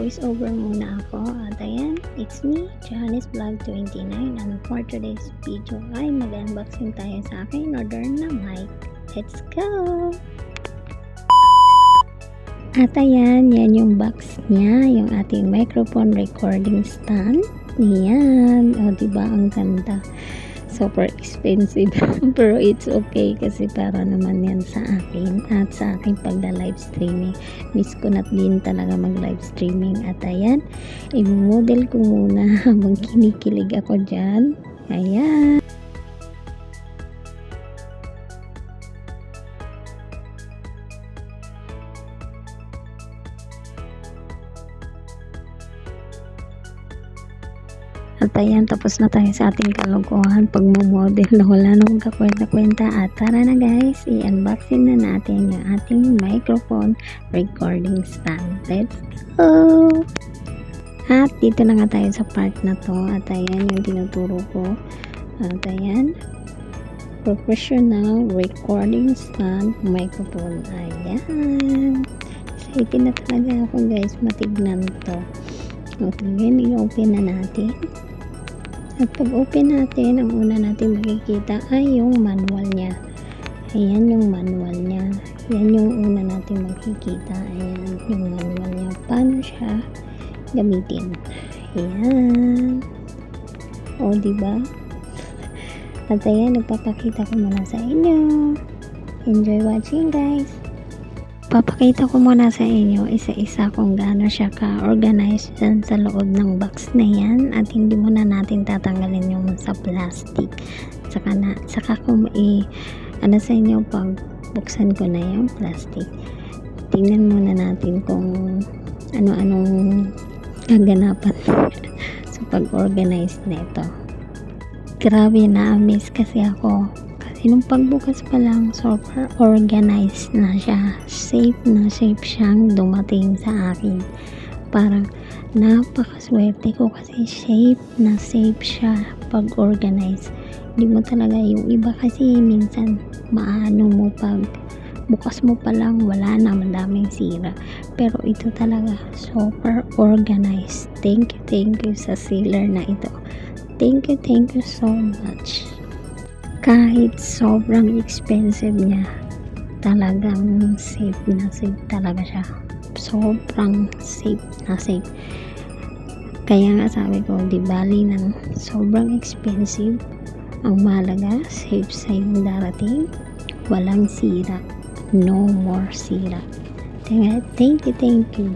mag-voice over muna ako. At ayan, it's me, Janice Vlog 29, and for today's video ay mag-unboxing tayo sa aking order na mic. Let's go! At ayan, yan yung box niya, yung ating microphone recording stand. Yan, o diba ang ganda. Super expensive pero it's okay kasi para naman yan sa akin at sa aking pagda-live streaming. Miss ko na din talaga mag-live streaming. At ayan, i-model ko muna habang kinikilig ako dyan. Ayan. At ayan, tapos na tayo sa ating kalokohan pagmamodel na wala nang kakwenta-kwenta. At tara na guys, i-unboxing na natin yung ating microphone recording stand. Let's go! At dito na nga tayo sa part na to. At ayan yung tinuturo ko. At ayan, professional recording stand microphone. Ayan. Excited na talaga ako guys, matignan to. Okay, ngayon i-open na natin. At pag open natin, ang una natin makikita ay yung manual niya. Ayan yung manual niya. Yan yung una natin makikita. Ayan yung manual niya. Paano siya gamitin. Ayan. O, diba? At ayan, nagpapakita ko muna sa inyo. Enjoy watching guys. Papakita ko muna sa inyo isa-isa kung gaano siya ka-organize dyan sa loob ng box na yan at hindi muna natin tatanggalin yung sa plastic. Saka kung ano sa inyo pag buksan ko na yung plastic. Tingnan muna natin kung ano-anong kaganapan sa pag-organize nito. Grabe na-amaze kasi ako. Nung pagbukas pa lang, super organized na siya. Safe na safe siyang dumating sa akin. Parang napakaswerte ko kasi safe na safe siya pag organized. Hindi mo talaga yung iba kasi minsan maano mo pag bukas mo pa lang wala na, madaming sira. Pero ito talaga super organized. Thank you sa seller na ito. Thank you so much. Kahit sobrang expensive niya, talagang safe na safe talaga siya. Sobrang safe na safe. Kaya nga sabi ko, di bali ng sobrang expensive, ang mahalaga, safe sa yung darating, walang sira, no more sira. Thank you.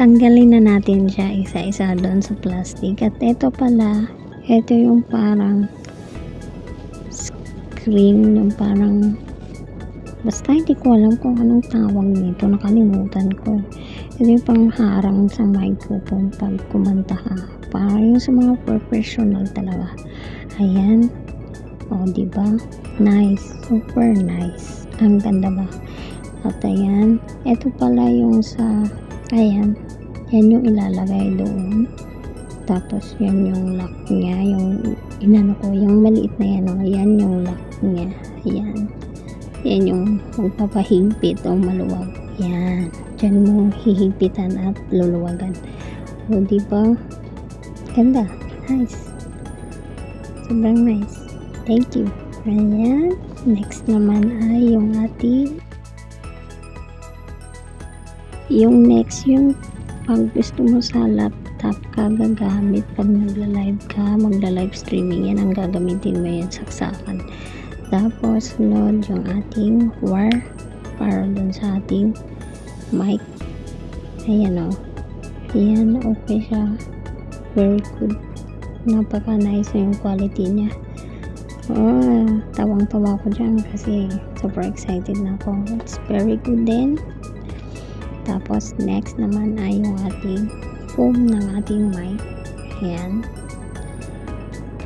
Tanggalin na natin siya isa-isa doon sa plastic. At ito pala, ito yung parang screen, yung parang basta hindi ko alam kung anong tawag nito, nakalimutan ko. Ito yung pangharang sa microphone pag kumanta ka, para yung sa mga professional talaga. Ayan, o diba, nice, super nice, ang ganda ba? At ayan, ito pala yung sa ayan, yan yung ilalagay doon. Tapos yan yung lock niya, yung inano ko, yung maliit na yan, yan yung lock niya. Ayan. Yan yung magpapahigpit o maluwag. Yan. Diyan mo hihigpitan at luluwagan. O diba? Ganda. Nice. Sobrang nice. Thank you. Ayan. Next naman ay yung ating yung pag gusto mo sa laptop laptop ka gagamit pag nagla-live ka, magla-live streaming, yan ang gagamitin mo, yan saksakan. Tapos sunod yung ating wire para dun sa ating mic. Ayan o, yan, okay siya, very good, napaka nice yung quality niya. Tawang-tawa ko dyan kasi super excited na ako. It's very good din. Tapos next naman ay yung ating foam ng ating mic. Ayan,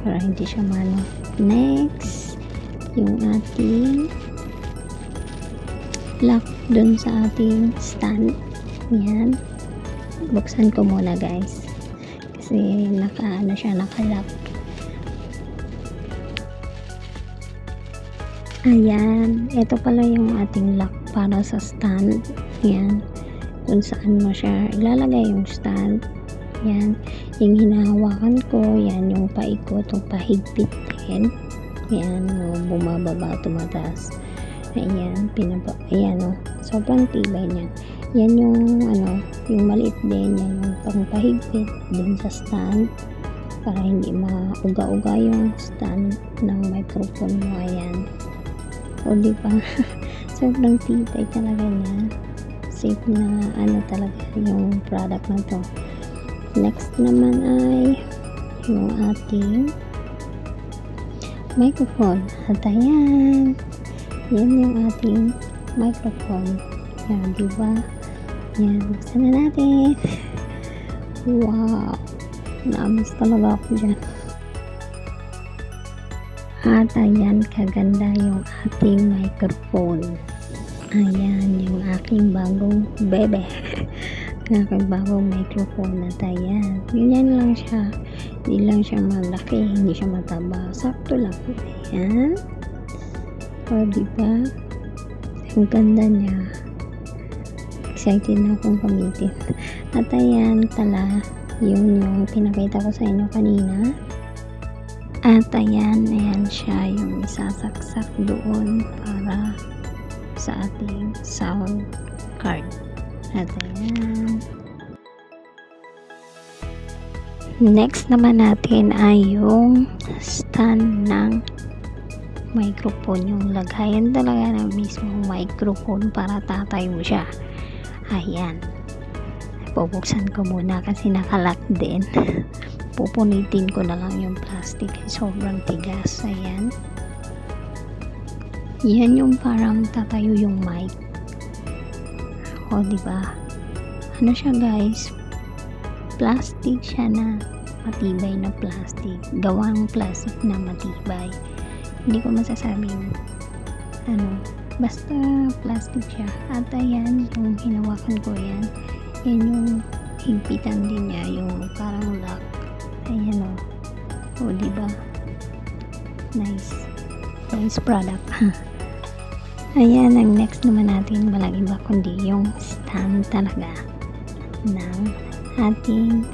para hindi siya mano. Next, yung ating lock dun sa ating stand. Ayan, buksan ko muna guys kasi naka-lock. Ayan, ito pala yung ating lock para sa stand. Ayan, kung saan mo siya ilalagay yung stand. Ayan, yung hinahawakan ko, yan yung paikot, yung pahigpit din. Ayan, bumababa, tumataas. Ayan, ayan o, sobrang tibay niyan. Yan yung yung maliit din, yan yung pangpahigpit din sa stand para hindi mauga-uga yung stand ng microphone mo. Ayan, o diba? Sobrang tibay talaga niya. Safe na talaga yung product na to. Next naman ay yung ating microphone. At ayan, yan yung ating microphone. Yan, diba? Yan, buksan na natin. Wow, naamis talaga ako dyan. At ayan, kaganda yung ating microphone. Ayan, yung aking bagong bebe. Aking bagong microphone. At ayan, ganyan lang siya. Hindi lang siya malaki, hindi siya mataba. Sakto lang. Ayan. O, diba? Ang ganda niya. Excited na akong gamitin. At ayan, yun yung pinakita ko sa inyo kanina. At ayan siya yung isasaksak doon para sa ating sound card. At ayan. Next naman natin ay yung stand ng microphone. Yung lagayan talaga ng mismong microphone para tatayo siya. Ayan. Bubuksan ko muna kasi nakalock din. Pupunitin ko na lang yung plastic, sobrang tigas. Ayan, yan yung parang tatayo yung mic. O diba, ano siya guys, plastic siya na matibay na plastic, gawang plastic na matibay. Hindi ko masasabing basta plastic siya. At ayan, yung hinawakan ko, yan yung higpitan din niya, yung parang lock. Ayan o, diba? Nice product. Ayan, ang next naman natin walang iba kundi yung stand talaga ng ating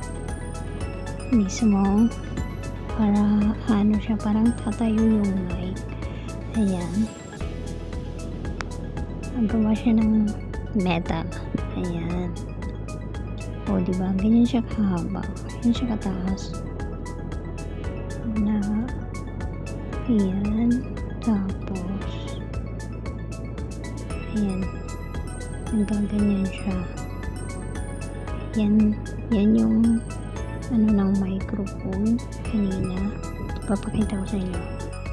mismo para siya, parang tatayo yung mic. Ayan, nagawa siya ng metal. Ayan, o diba, ganyan siya kahaba, ganyan siya kataas na. Ayan, tapos ayan, hanggang ganyan siya. Yan yung ng microphone kanina, papakita ko sa inyo.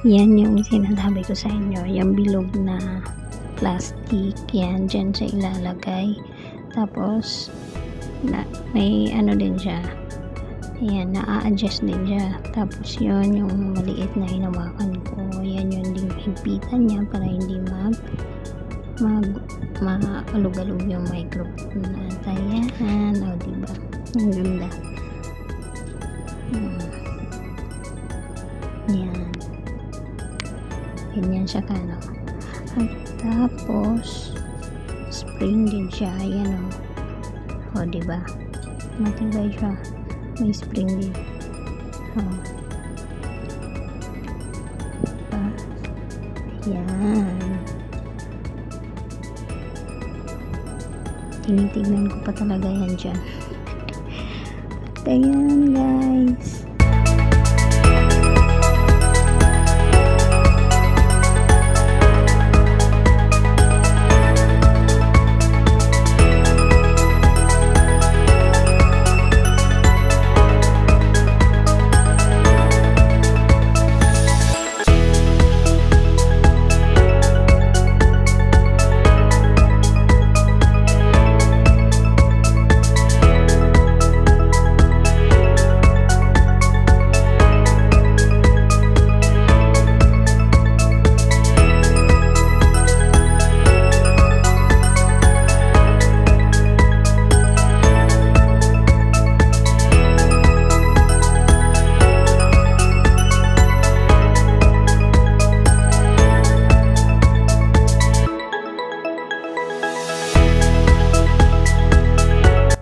Yan yung sinasabi ko sa inyo, yung bilog na plastic, yan dyan sa ilalagay. Tapos may din siya, ayan, na-adjust din siya. Tapos yun yung maliit na hinawakan ko, yan yung ding higpitan niya para hindi maalog-alog yung microphone. At ayan, o diba, ang ganda. Yan, ganyan siya kano. At tapos spring din siya. Ayan o, diba, matibay siya, may spring din. Diba? Yan, tinitignan ko pa talaga yan dyan. Ayan guys.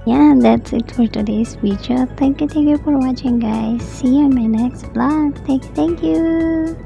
Yeah, that's it for today's video. Thank you for watching guys. See you in my next vlog. Thank you.